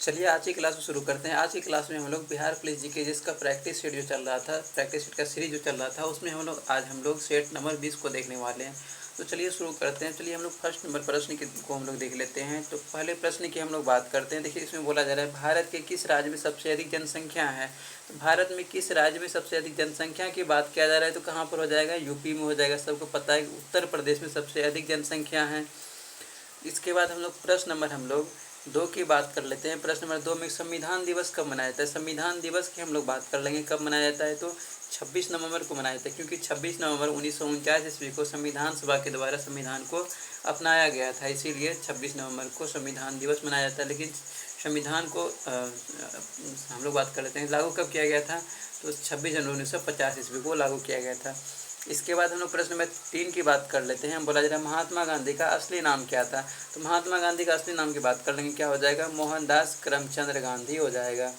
चलिए आज की क्लास को शुरू करते हैं। आज की क्लास में हम लोग बिहार पुलिस जीके जिसका प्रैक्टिस सेट जो चल रहा था, प्रैक्टिस सेट का सीरीज जो चल रहा था, उसमें हम लोग सेट नंबर 20 को देखने वाले हैं। तो चलिए शुरू करते हैं। चलिए हम लोग फर्स्ट नंबर प्रश्न को हम लोग देख लेते हैं। तो पहले प्रश्न की हम लोग बात करते हैं। देखिए इसमें बोला जा रहा है भारत के किस राज्य में सबसे अधिक जनसंख्या है। तो भारत में किस राज्य में सबसे अधिक जनसंख्या की बात किया जा रहा है तो कहाँ पर हो जाएगा, यूपी में हो जाएगा। सबको पता है उत्तर प्रदेश में सबसे अधिक जनसंख्या है। इसके बाद हम लोग 2 की बात कर लेते हैं। प्रश्न नंबर 2 में संविधान दिवस कब मनाया जाता है। संविधान दिवस की हम लोग बात कर लेंगे कब मनाया जाता है। तो 26 नवंबर को मनाया जाता है, क्योंकि 26 नवंबर 1949 ईस्वी को संविधान सभा के द्वारा संविधान को अपनाया गया था, इसीलिए 26 नवंबर को संविधान दिवस मनाया जाता है। लेकिन संविधान को हम लोग बात कर लेते हैं लागू कब किया गया था। तो 26 जनवरी 1950 ईस्वी को लागू किया गया था। इसके बाद हम लोग प्रश्न नंबर 3 की बात कर लेते हैं। बोला जा रहा है महात्मा गांधी का असली नाम क्या था। तो महात्मा गांधी का असली नाम की बात कर लेंगे, क्या हो जाएगा, मोहनदास करमचंद गांधी हो जाएगा।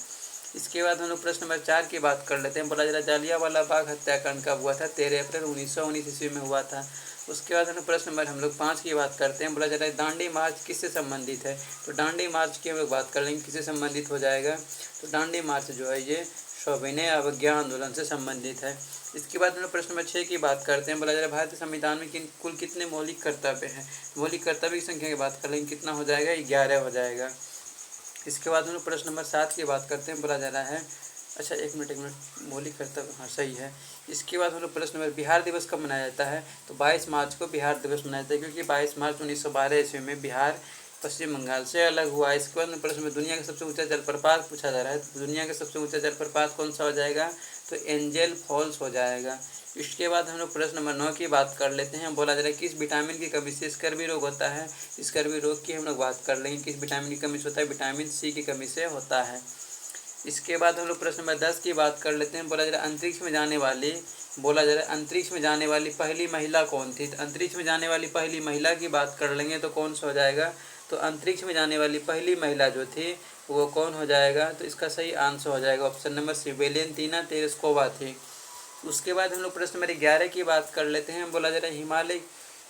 इसके बाद हम लोग प्रश्न नंबर 4 की बात कर लेते हैं। बोला जा रहा है जालियांवाला बाग हत्याकांड कब हुआ था। 13 अप्रैल 1919 ईस्वी में हुआ था। उसके बाद हम प्रश्न नंबर 5 की बात करते हैं। बोला जा रहा है दांडी मार्च किससे संबंधित है। तो दांडी मार्च की हम लोग बात कर लेंगे किससे संबंधित हो जाएगा। तो दांडी मार्च जो है ये सविनय अवज्ञा आंदोलन से संबंधित है। इसके बाद हम लोग प्रश्न नंबर 6 की बात करते हैं। बोला जा रहा है भारतीय संविधान में कुल कितने मौलिक कर्तव्य हैं। मौलिक कर्तव्य की संख्या की बात कर लेंगे, कितना हो जाएगा, 11 हो जाएगा। इसके बाद हम लोग प्रश्न नंबर 7 की बात करते हैं। बोला जा रहा है, अच्छा एक मिनट, मौलिक कर्तव्य, हाँ सही है। इसके बाद हम लोग प्रश्न नंबर बिहार दिवस कब मनाया जाता है। तो 22 मार्च को बिहार दिवस मनाया जाता है, क्योंकि 22 मार्च 1912 ईस्वी में बिहार पश्चिम बंगाल से अलग हुआ। इसके बाद में प्रश्न में दुनिया का सबसे ऊंचा जलप्रपात पूछा जा रहा है। तो दुनिया का सबसे ऊंचा जलप्रपात कौन सा हो जाएगा। तो एंजल फॉल्स हो जाएगा। इसके बाद हम लोग प्रश्न नंबर 9 की बात कर लेते हैं। बोला जा रहा है किस विटामिन की कमी से स्कर्वी रोग होता है। स्कर्वी रोग की हम लोग बात कर लेंगे, किस विटामिन की कमी से होता है। विटामिन सी की कमी से होता है। इसके बाद हम लोग प्रश्न नंबर 10 की बात कर लेते हैं। बोला जा रहा है अंतरिक्ष में जाने वाली पहली महिला कौन थी। तो अंतरिक्ष में जाने वाली पहली महिला की बात कर लेंगे तो कौन सा हो जाएगा। तो अंतरिक्ष में जाने वाली पहली महिला जो थी वो कौन हो जाएगा। तो इसका सही आंसर हो जाएगा option number C, Valentina Tereshkova थी। उसके बाद हम लोग प्रश्न नंबर 11 की बात कर लेते हैं। बोला जा रहा है हिमालय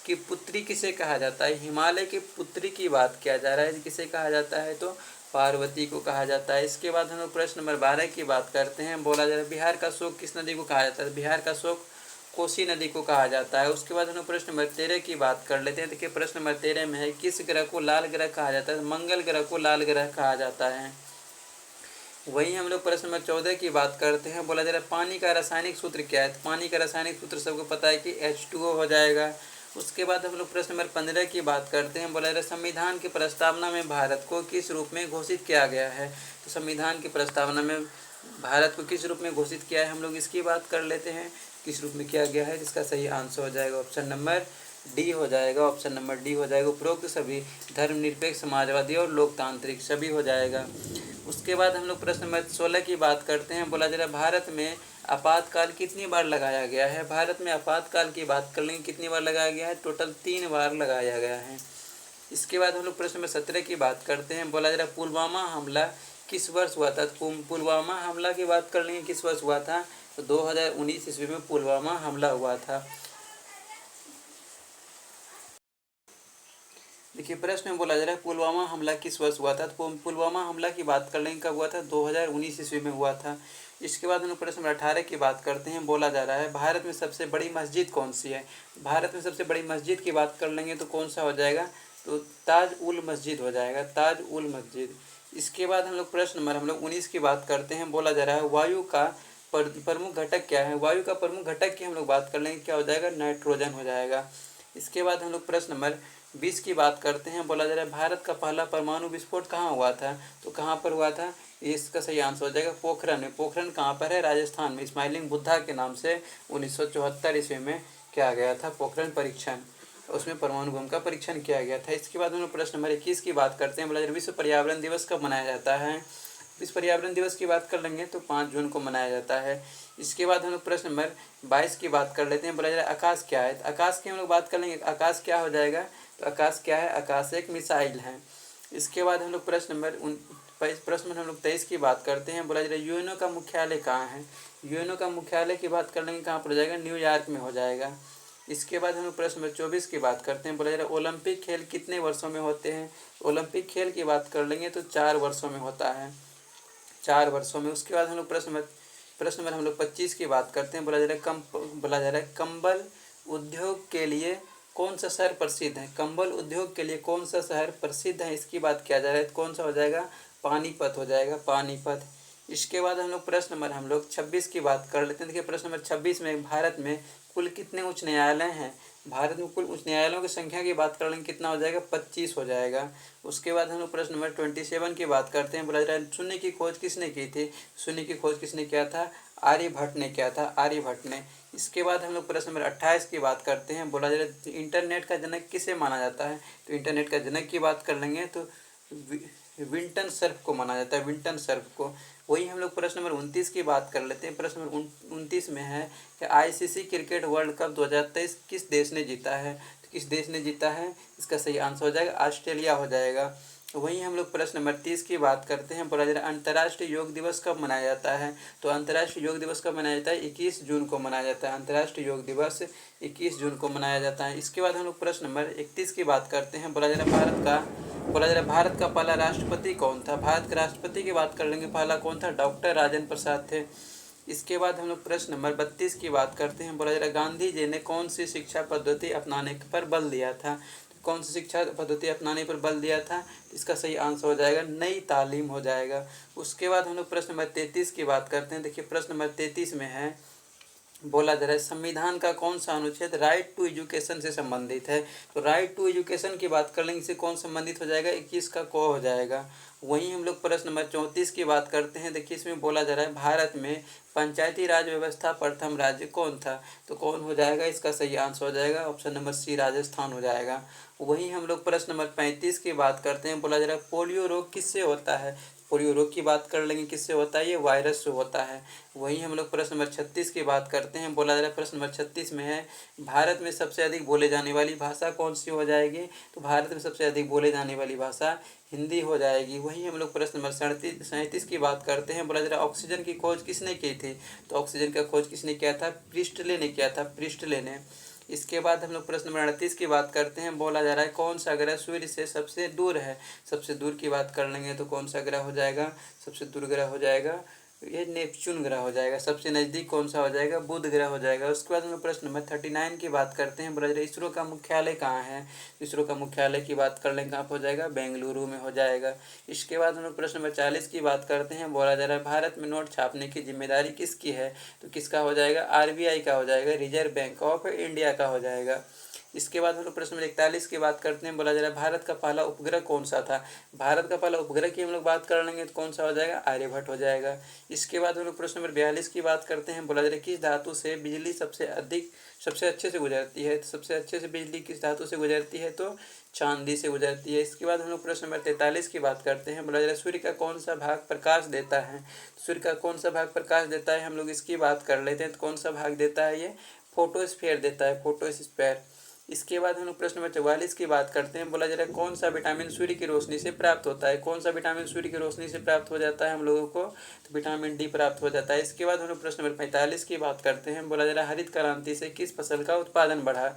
की पुत्री किसे कहा जाता है। हिमालय की पुत्री की बात किया जा रहा है, किसे कहा जाता है। तो पार्वती को कहा जाता है। इसके बाद हम लोग प्रश्न नंबर 12 की बात करते हैं। बोला जा रहा है बिहार का शोक किस नदी को कहा जाता है। बिहार का शोक कोसी नदी को कहा जाता है। उसके बाद हम लोग प्रश्न नंबर 13 की बात कर लेते हैं। देखिए प्रश्न नंबर 13 में है किस ग्रह को लाल ग्रह कहा जाता है। मंगल ग्रह को लाल ग्रह कहा जाता है। वहीं हम लोग प्रश्न नंबर 14 की बात करते हैं। बोला जा रहा है पानी का रासायनिक सूत्र क्या है। तो पानी का रासायनिक सूत्र सबको पता है कि H2O हो जाएगा। उसके बाद हम लोग प्रश्न नंबर 15 की बात करते हैं। बोला जा रहा है संविधान की प्रस्तावना में भारत को किस रूप में घोषित किया गया है। तो संविधान की प्रस्तावना में भारत को किस रूप में घोषित किया है, हम लोग इसकी बात कर लेते हैं, किस रूप में किया गया है। जिसका सही आंसर हो जाएगा ऑप्शन नंबर डी हो जाएगा। ऑप्शन नंबर डी हो जाएगा। उपरोक्त सभी धर्मनिरपेक्ष, समाजवादी और लोकतांत्रिक सभी हो जाएगा। उसके बाद हम लोग प्रश्न नंबर 16 की बात करते हैं। बोला जा रहा है भारत में आपातकाल कितनी बार लगाया गया है। भारत में आपातकाल की बात कर लेंगे, कितनी बार लगाया गया है, टोटल 3 बार लगाया गया है। इसके बाद हम लोग प्रश्न नंबर 17 की बात करते हैं। बोला जा रहा है पुलवामा हमला किस वर्ष हुआ था। पुलवामा हमला की बात कर लेंगे, किस वर्ष हुआ था। तो 2019 ईस्वी में पुलवामा हमला हुआ था। देखिए प्रश्न में बोला जा रहा है पुलवामा हमला किस वर्ष हुआ था। तो पुलवामा हमला की बात कर लेंगे, कब हुआ था, 2019 ईस्वी में हुआ था। इसके बाद हम लोग प्रश्न नंबर 18 की बात करते हैं। बोला जा रहा है भारत में सबसे बड़ी मस्जिद कौन सी है। भारत में सबसे बड़ी मस्जिद की बात कर लेंगे तो कौन सा हो जाएगा। तो ताज उल मस्जिद हो जाएगा, ताज उल मस्जिद। इसके बाद हम लोग 19 की बात करते हैं। बोला जा रहा है वायु का प्रमुख घटक क्या है। वायु का प्रमुख घटक की हम लोग बात कर लेंगे, क्या हो जाएगा, नाइट्रोजन हो जाएगा। इसके बाद हम लोग प्रश्न नंबर 20 की बात करते हैं। बोला जा रहा है भारत का पहला परमाणु विस्फोट कहाँ हुआ था। तो कहाँ पर हुआ था, इसका सही आंसर हो जाएगा पोखरण में। पोखरण कहाँ पर है, राजस्थान में। स्माइलिंग बुद्धा के नाम से 1974 ईस्वी में किया गया था पोखरण परीक्षण, उसमें परमाणु बम का परीक्षण किया गया था। इसके बाद हम लोग प्रश्न नंबर 21 की बात करते हैं। बोला जा रहा है विश्व पर्यावरण दिवस कब मनाया जाता है। विश्व पर्यावरण दिवस की बात कर लेंगे तो 5 जून को मनाया जाता है। इसके बाद हम लोग प्रश्न नंबर 22 की बात कर लेते हैं। बोला जा रहा है आकाश क्या है। तो आकाश की हम लोग बात कर लेंगे, आकाश क्या हो जाएगा। तो आकाश क्या है, आकाश एक मिसाइल है। इसके बाद हम लोग प्रश्न नंबर 23 की बात करते हैं। बोला जा रहा है यूएनओ का मुख्यालय कहाँ है। यूएनओ का मुख्यालय की बात कर लेंगे, कहाँ पर हो जाएगा, न्यूयॉर्क में हो जाएगा। इसके बाद हम लोग प्रश्न नंबर 24 की बात करते हैं। बोला जा रहा है ओलंपिक खेल कितने वर्षों में होते हैं। ओलंपिक खेल की बात कर लेंगे तो 4 वर्षों में होता है, 4 वर्षों में। उसके बाद हम लोग प्रश्न नंबर हम लोग 25 की बात करते हैं। बोला जा रहा है कंबल उद्योग के लिए कौन सा शहर प्रसिद्ध है। कंबल उद्योग के लिए कौन सा शहर प्रसिद्ध है, इसकी बात किया जा रहा है। तो कौन सा हो जाएगा, पानीपत हो जाएगा, पानीपत। इसके बाद हम लोग प्रश्न नंबर हम लोग 26 की बात कर लेते हैं। देखिए प्रश्न नंबर 26 में भारत में कुल कितने उच्च न्यायालय हैं। भारत में कुल उच्च न्यायालयों की संख्या की बात कर लेंगे, कितना हो जाएगा, 25 हो जाएगा। उसके बाद हम लोग प्रश्न नंबर 27 की बात करते हैं। बोला जा रहा है शून्य की खोज किसने की थी। शून्य की खोज किसने किया था, आर्यभट्ट ने किया था, आर्यभट्ट ने। इसके बाद हम लोग प्रश्न नंबर 28 की बात करते हैं। बोला जा रहा है इंटरनेट का जनक किसे माना जाता है। तो इंटरनेट का जनक की बात कर लेंगे तो विंटन सर्फ को माना जाता है, विंटन सर्फ को। वही हम लोग प्रश्न नंबर 29 की बात कर लेते हैं। प्रश्न नंबर 29 में है कि आईसीसी क्रिकेट वर्ल्ड कप 2023 किस देश ने जीता है। तो किस देश ने जीता है, इसका सही आंसर हो जाएगा ऑस्ट्रेलिया हो जाएगा। वहीं हम लोग प्रश्न नंबर 30 की बात करते हैं। बोला जा रहा है अंतर्राष्ट्रीय योग दिवस कब मनाया जाता है। तो अंतर्राष्ट्रीय योग दिवस कब मनाया जाता है, 21 जून को मनाया जाता है। अंतर्राष्ट्रीय योग दिवस 21 जून को मनाया जाता है। इसके बाद हम लोग प्रश्न नंबर 31 की बात करते हैं। बोला जा रहा है भारत का पहला राष्ट्रपति कौन था। भारत के राष्ट्रपति की बात कर लेंगे, पहला कौन था, डॉक्टर राजेंद्र प्रसाद थे। इसके बाद हम लोग प्रश्न नंबर 32 की बात करते हैं। बोला जा रहा है गांधी जी ने कौन सी शिक्षा पद्धति अपनाने पर बल दिया था। तो कौन सी शिक्षा पद्धति अपनाने पर बल दिया था, इसका सही आंसर हो जाएगा नई तालीम हो जाएगा। उसके बाद हम लोग प्रश्न नंबर 33 की बात करते हैं। देखिए प्रश्न नंबर 33 में है, बोला जा रहा है संविधान का कौन सा अनुच्छेद राइट टू एजुकेशन से संबंधित है। तो राइट टू एजुकेशन की बात कर लेंगे, इससे कौन संबंधित हो जाएगा, 21 का को हो जाएगा। वहीं हम लोग प्रश्न नंबर 34 की बात करते हैं। देखिए इसमें बोला जा रहा है भारत में पंचायती राज व्यवस्था प्रथम राज्य कौन था। तो कौन हो जाएगा, इसका सही आंसर हो जाएगा ऑप्शन नंबर सी, राजस्थान हो जाएगा। वहीं हम लोग प्रश्न नंबर 35 की बात करते हैं। बोला जा रहा है पोलियो रोग किससे होता है। पोलियो रोग की बात कर लेंगे, किससे होता है, ये वायरस से होता है। वहीं हम लोग प्रश्न नंबर 36 की बात करते हैं। बोला जा रहा है प्रश्न नंबर 36 में है भारत में सबसे अधिक बोले जाने वाली भाषा कौन सी हो जाएगी। तो भारत में सबसे अधिक बोले जाने वाली भाषा हिंदी हो जाएगी। वहीं हम लोग प्रश्न नंबर 37 की बात करते हैं। बोला जा रहा है ऑक्सीजन की खोज किसने की थी। तो ऑक्सीजन का खोज किसने किया था, प्रिस्टले ने किया था, प्रिस्टले ने। इसके बाद हम लोग प्रश्न नंबर 38 की बात करते हैं। बोला जा रहा है कौन सा ग्रह सूर्य से सबसे दूर है। सबसे दूर की बात कर लेंगे तो कौन सा ग्रह हो जाएगा, सबसे दूर ग्रह हो जाएगा ये नेपच्यून ग्रह हो जाएगा। सबसे नज़दीक कौन सा हो जाएगा, बुध ग्रह हो जाएगा। उसके बाद हम लोग प्रश्न नंबर 39 की बात करते हैं। बोला जा रहा है इसरो का मुख्यालय कहाँ है। इसरो का मुख्यालय की बात कर लेंगे, कहाँ पर हो जाएगा, बेंगलुरु में हो जाएगा। इसके बाद हम लोग प्रश्न नंबर 40 की बात करते हैं। बोला जा रहा है भारत में नोट छापने की जिम्मेदारी किसकी है। तो किसका हो जाएगा, आरबीआई का हो जाएगा, रिजर्व बैंक ऑफ इंडिया का हो जाएगा। इसके बाद हम लोग प्रश्न नंबर 41 की बात करते हैं। बोला जा रहा है भारत का पहला उपग्रह कौन सा था। भारत का पहला उपग्रह की हम लोग बात कर लेंगे तो कौन सा हो जाएगा, आर्यभट्ट हो जाएगा। इसके बाद हम लोग प्रश्न नंबर 42 की बात करते हैं। बोला जा रहा है किस धातु से बिजली सबसे अच्छे से गुजरती है। तो सबसे अच्छे से बिजली किस धातु से गुजरती है, तो चांदी से गुजरती है। इसके बाद हम लोग प्रश्न नंबर 43 की बात करते हैं। बोला जा रहा है सूर्य का कौन सा भाग प्रकाश देता है। सूर्य का कौन सा भाग प्रकाश देता है, हम लोग इसकी बात कर लेते हैं। तो कौन सा भाग देता है, ये फोटोस्फीयर देता है, फोटोस्फीयर। इसके बाद हम लोग प्रश्न नंबर 44 की बात करते हैं। बोला जा रहा है कौन सा विटामिन सूर्य की रोशनी से प्राप्त होता है। कौन सा विटामिन सूर्य की रोशनी से प्राप्त हो जाता है हम लोगों को, तो विटामिन डी प्राप्त हो जाता है। इसके बाद हम लोग प्रश्न नंबर 45 की बात करते हैं। बोला जा रहा है हरित क्रांति से किस फसल का उत्पादन बढ़ा।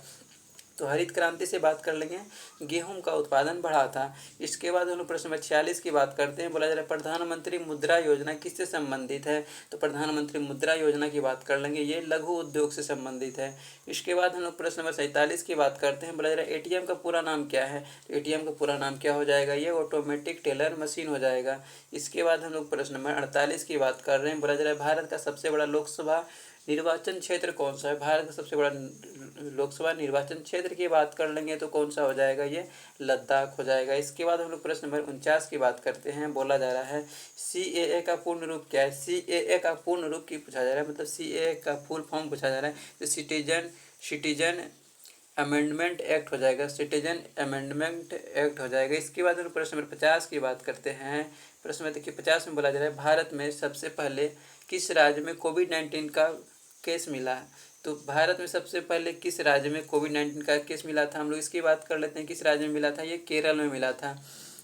तो हरित क्रांति से बात कर लेंगे, गेहूं का उत्पादन बढ़ा था। इसके बाद हम लोग प्रश्न नंबर 46 की बात करते हैं। बोला जा रहा है प्रधानमंत्री मुद्रा योजना किससे संबंधित है। तो प्रधानमंत्री मुद्रा योजना की बात कर लेंगे, ये लघु उद्योग से संबंधित है। इसके बाद हम लोग प्रश्न नंबर 47 की बात करते हैं। बोला जा रहा है एटीएम का पूरा नाम क्या है। तो एटीएम का पूरा नाम क्या हो जाएगा, ये ऑटोमेटिक टेलर मशीन हो जाएगा। इसके बाद हम लोग प्रश्न नंबर 48 की बात कर रहे हैं। बोला जा रहा है भारत का सबसे बड़ा लोकसभा निर्वाचन क्षेत्र कौन सा है। भारत का सबसे बड़ा लोकसभा निर्वाचन क्षेत्र की बात कर लेंगे तो कौन सा हो जाएगा, ये लद्दाख हो जाएगा। इसके बाद हम लोग प्रश्न नंबर 49 की बात करते हैं। बोला जा रहा है सीएए का पूर्ण रूप क्या है। सीएए का पूर्ण रूप की पूछा जा रहा है, मतलब सीएए का फुल फॉर्म पूछा जा रहा है। तो सिटीजन अमेंडमेंट एक्ट हो जाएगा, सिटीजन अमेंडमेंट एक्ट हो जाएगा। इसके बाद हम प्रश्न नंबर 50 की बात करते हैं। प्रश्न में देखिए 50 में बोला जा रहा है भारत में सबसे पहले किस राज्य में कोविड-19 का केस मिला। तो भारत में सबसे पहले किस राज्य में कोविड-19 का केस मिला था, हम लोग इसकी बात कर लेते हैं। किस राज्य में मिला था, ये केरल में मिला था।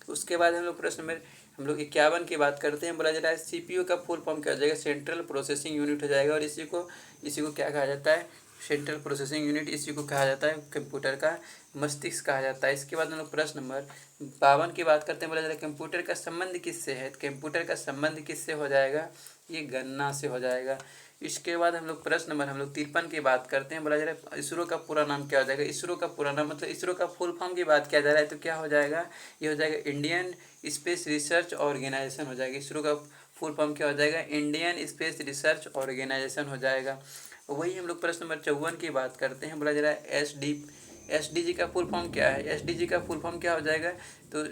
उसके बाद हम लोग प्रश्न में हम लोग 51 की बात करते हैं। बोला जा रहा है सीपीयू का फुल फॉर्म क्या हो जाएगा, सेंट्रल प्रोसेसिंग यूनिट हो जाएगा। और इसी को क्या कहा जाता है, सेंट्रल प्रोसेसिंग यूनिट, इसी को कहा जाता है कंप्यूटर का मस्तिष्क कहा जाता है। इसके बाद हम लोग प्रश्न नंबर 52 की बात करते हैं। बोला जा रहा है कंप्यूटर का संबंध किससे है? कंप्यूटर का संबंध किससे हो जाएगा? ये गणना से हो जाएगा। इसके बाद हम लोग प्रश्न नंबर 53 की बात करते हैं। बोला जा रहा है इसरो का पूरा नाम क्या हो जाएगा? इसरो का पूरा नाम मतलब इसरो का फुल फॉर्म की बात किया जा रहा है तो क्या हो जाएगा? ये हो जाएगा इंडियन स्पेस रिसर्च ऑर्गेनाइजेशन हो जाएगा। इसरो का फुल फॉर्म क्या हो जाएगा? इंडियन स्पेस रिसर्च ऑर्गेनाइजेशन हो जाएगा। वही हम लोग प्रश्न नंबर 54 की बात करते हैं। बोला जा रहा है एसडीजी का फुल फॉर्म क्या है? एसडीजी का फुल फॉर्म क्या हो जाएगा? तो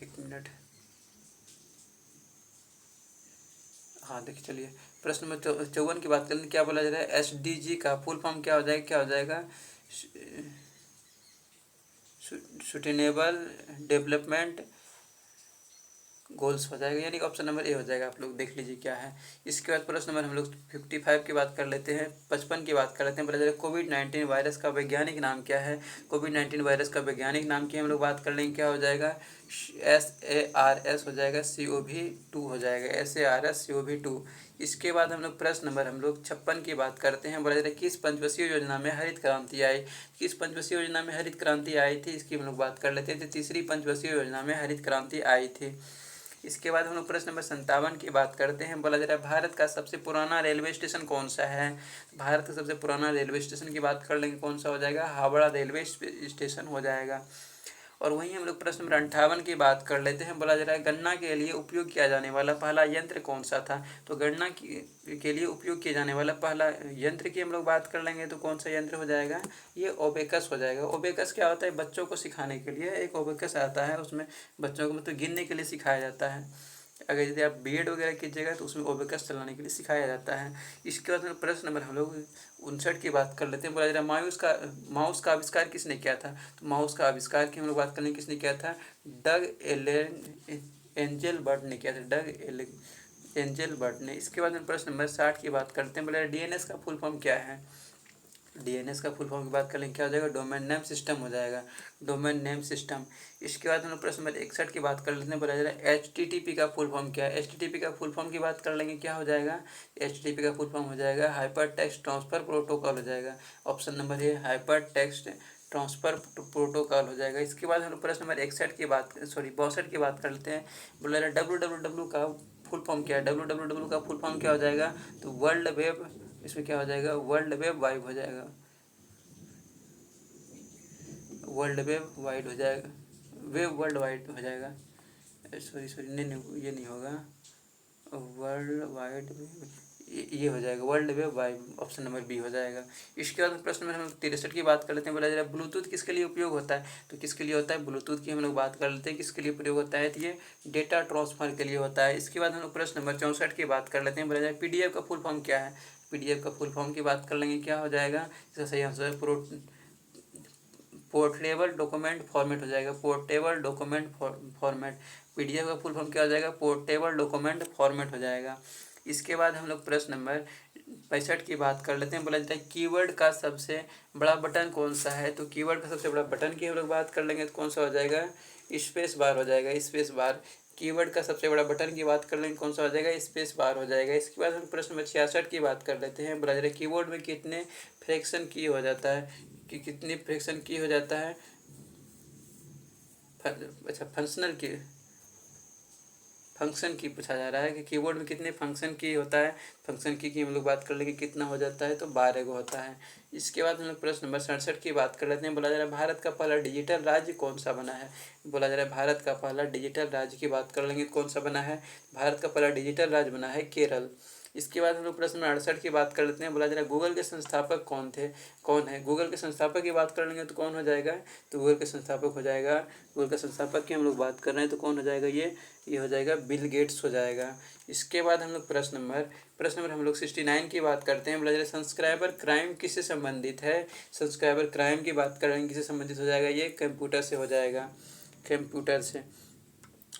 एक मिनट, हाँ देखिए चलिए, प्रश्न नंबर 54 की बात करें। क्या बोला जा रहा है? एसडीजी का फुल फॉर्म क्या हो जाएगा? क्या हो जाएगा? सुस्टेनेबल डेवलपमेंट गोल्स हो जाएगा, यानी कि ऑप्शन नंबर ए हो जाएगा। आप लोग देख लीजिए क्या है। इसके बाद प्रश्न नंबर हम लोग 55 की बात कर लेते हैं, 55 की बात कर लेते हैं। पहले कोविड-19 वायरस का वैज्ञानिक नाम क्या है? कोविड-19 वायरस का वैज्ञानिक नाम की हम लोग बात कर लेंगे, क्या हो जाएगा? SARS हो जाएगा, CoV-2 हो जाएगा, SARS-CoV-2। इसके बाद हम लोग प्रश्न नंबर हम लोग 56 की बात करते हैं। बोला जा रहा है किस पंचवर्षीय योजना में हरित क्रांति आई? किस पंचवर्षीय योजना में हरित क्रांति आई थी, इसकी हम लोग बात कर लेते हैं। तो तीसरी पंचवर्षीय योजना में हरित क्रांति आई थी। इसके बाद हम लोग प्रश्न नंबर 57 की बात करते हैं। बोला जा रहा है भारत का सबसे पुराना रेलवे स्टेशन कौन सा है? भारत का सबसे पुराना रेलवे स्टेशन की बात कर लेंगे, कौन सा हो जाएगा? हावड़ा रेलवे स्टेशन हो जाएगा। और वहीं हम लोग प्रश्न नंबर 58 की बात कर लेते हैं। बोला जा रहा है गणना के लिए उपयोग किया जाने वाला पहला यंत्र कौन सा था? तो गणना के लिए उपयोग किया जाने वाला पहला यंत्र की हम लोग बात कर लेंगे तो कौन सा यंत्र हो जाएगा? ये ओबेकस हो जाएगा। ओबेकस क्या होता है? बच्चों को सिखाने के लिए एक ओबेकस आता है, उसमें बच्चों को मतलब गिनने के लिए सिखाया जाता है। अगर यदि आप बीएड वगैरह कीजिएगा तो उसमें ओबेकस चलाने के लिए सिखाया जाता है। इसके बाद प्रश्न नंबर हम लोग 59 की बात कर लेते हैं। बोला जा रहा है माउस का आविष्कार किसने किया था? तो माउस का आविष्कार की हम लोग बात करें किसने किया था? डग एंजल बर्ट ने किया था, एंजल बर्ट ने। इसके बाद हम प्रश्न नंबर 60 की बात करते हैं। बोला डीएनएस का फुल फॉर्म क्या है? डीएनएस का फुल फॉर्म की बात करें क्या हो जाएगा? डोमेन नेम सिस्टम हो जाएगा, डोमेन नेम सिस्टम। इसके बाद हम लोग प्रश्न नंबर 61 की बात कर लेते हैं। बोला जा रहा है HTTP का फुल फॉर्म क्या है? HTTP का फुल फॉर्म की बात कर लेंगे, क्या हो जाएगा? HTTP का फुल फॉर्म हो जाएगा हाइपर टेक्स्ट ट्रांसफर प्रोटोकॉल हो जाएगा। Option number A hyper text transfer protocol हो जाएगा। इसके बाद हम लोग प्रश्न नंबर 61 की बात 62 की बात कर लेते हैं। बोला जा रहा है WWW का फुल फॉर्म क्या है? WWW का फुल फॉर्म क्या हो जाएगा? तो वर्ल्ड वेब, इसमें क्या हो जाएगा? वर्ल्ड वेब वाइड हो जाएगा, वर्ल्ड वेब वाइड हो जाएगा, वेब वर्ल्ड वाइड हो जाएगा। सॉरी सॉरी, नहीं ये नहीं होगा, वर्ल्ड वाइड वेब, ये हो जाएगा world web wide, option number B हो जाएगा। इसके बाद प्रश्न में हम 63 की बात कर लेते हैं। बोला जा रहा है ब्लूटूथ किसके लिए उपयोग होता है? तो किसके लिए होता है? ब्लूटूथ की हम लोग बात कर लेते हैं, किसके लिए प्रयोग होता है? तो ये डेटा ट्रांसफर के लिए होता है। इसके बाद हम लोग प्रश्न नंबर 64 की बात कर लेते हैं। बोला जाए PDF का फुल फॉर्म क्या है? PDF का फुल फॉर्म की बात कर लेंगे, क्या हो जाएगा? इसका सही आंसर है पोर्टेबल डॉक्यूमेंट फॉर्मेट हो जाएगा, पोर्टेबल डॉक्यूमेंट फॉर्मेट। PDF का फुल फॉर्म क्या हो जाएगा? पोर्टेबल डॉक्यूमेंट फॉर्मेट हो जाएगा। इसके बाद हम लोग प्रश्न नंबर 65 की बात कर लेते हैं। बोला जाता है कीवर्ड का सबसे बड़ा बटन कौन सा है? तो कीवर्ड का सबसे बड़ा बटन की हम लोग बात कर लेंगे तो कौन सा हो जाएगा? स्पेस बार हो जाएगा, स्पेस बार। कीवर्ड का सबसे बड़ा बटन की बात कर लेंगे, कौन सा हो जाएगा? स्पेस बार हो जाएगा। इसके बाद हम प्रश्न नंबर 66 की बात कर लेते हैं। बोला जा रहा है कीबोर्ड में कितने फ्रैक्शन की हो जाता है? कि कितनी फ्रैक्शन की हो जाता है? अच्छा, फंक्शन की पूछा जा रहा है कि कीबोर्ड में कितने फंक्शन की होता है। फंक्शन की हम लोग बात कर लेंगे, कितना हो जाता है? तो 12 को होता है। इसके बाद हम लोग प्रश्न नंबर 67 की बात कर लेते हैं। बोला जा रहा है भारत का पहला डिजिटल राज्य कौन सा बना है? बोला जा रहा है भारत का पहला डिजिटल राज्य की बात कर लेंगे, कौन सा बना है? भारत का पहला डिजिटल राज्य बना है केरल। इसके बाद हम लोग प्रश्न नंबर 68 की बात कर लेते हैं। बोला जा रहा है गूगल के संस्थापक कौन है? गूगल के संस्थापक की बात कर लेंगे तो कौन हो जाएगा? तो गूगल के संस्थापक हो जाएगा, गूगल के संस्थापक की हम लोग बात कर रहे हैं तो कौन हो जाएगा? ये हो जाएगा बिल गेट्स हो जाएगा। इसके बाद हम लोग प्रश्न नंबर हम लोग 69 की बात करते हैं। बोला जा रहा है सब्सक्राइबर क्राइम किससे संबंधित है? सब्सक्राइबर क्राइम की बात करेंगे, किससे संबंधित हो जाएगा? ये कंप्यूटर से हो जाएगा, कंप्यूटर से।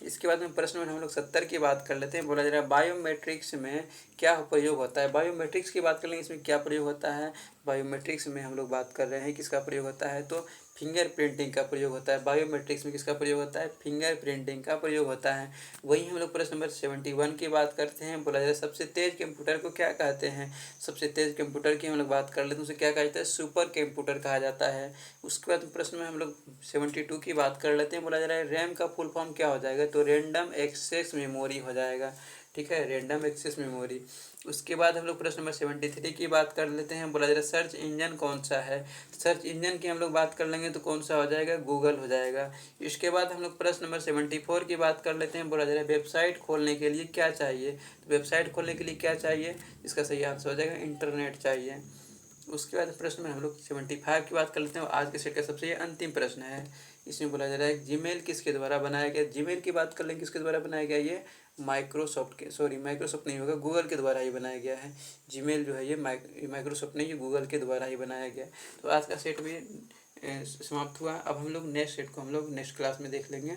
इसके बाद में प्रश्न में हम लोग 70 की बात कर लेते हैं। बोला जा रहा है बायोमेट्रिक्स में क्या प्रयोग होता है। बायोमेट्रिक्स की बात कर लेंगे, इसमें क्या प्रयोग होता है। बायोमेट्रिक्स में हम लोग बात कर रहे हैं किसका प्रयोग होता है, तो फिंगर प्रिंटिंग का प्रयोग होता है। बायोमेट्रिक्स में किसका प्रयोग होता है, फिंगर प्रिंटिंग का प्रयोग होता है। वहीं हम लोग प्रश्न नंबर 71 की बात करते हैं। बोला जा रहा है सबसे तेज कंप्यूटर को क्या कहते हैं। सबसे तेज कंप्यूटर की हम लोग बात कर लेते हैं, उसे क्या कहा जाता है, सुपर कंप्यूटर कहा जाता है। उसके बाद प्रश्न में हम लोग 72 की बात कर लेते हैं। बोला जा रहा है रैम का फुल फॉर्म क्या हो जाएगा, तो रैंडम एक्सेस मेमोरी हो जाएगा। ठीक है, रैंडम एक्सेस मेमोरी। उसके बाद हम लोग प्रश्न नंबर 73 की बात कर लेते हैं। बोला जा रहा है सर्च इंजन कौन सा है। सर्च इंजन की हम लोग बात कर लेंगे तो कौन सा हो जाएगा, गूगल हो जाएगा। इसके बाद हम लोग प्रश्न नंबर 74 की बात कर लेते हैं। बोला जा रहा है वेबसाइट खोलने के लिए क्या चाहिए, तो वेबसाइट खोलने के लिए क्या चाहिए, इसका सही आंसर हो जाएगा इंटरनेट चाहिए। उसके बाद प्रश्न में हम लोग 75 की बात कर लेते हैं। आज के सेट का सबसे ये अंतिम प्रश्न है। इसमें बोला जा रहा है जीमेल किसके द्वारा बनाया गया। जीमेल की बात कर लेंगे, किसके द्वारा बनाया गया, ये माइक्रोसॉफ्ट नहीं होगा, गूगल के द्वारा ही बनाया गया है। जीमेल जो है ये माइक्रोसॉफ्ट नहीं, ये गूगल के द्वारा ही बनाया गया। तो आज का सेट भी समाप्त हुआ। अब हम लोग नेक्स्ट सेट को हम लोग नेक्स्ट क्लास में देख लेंगे।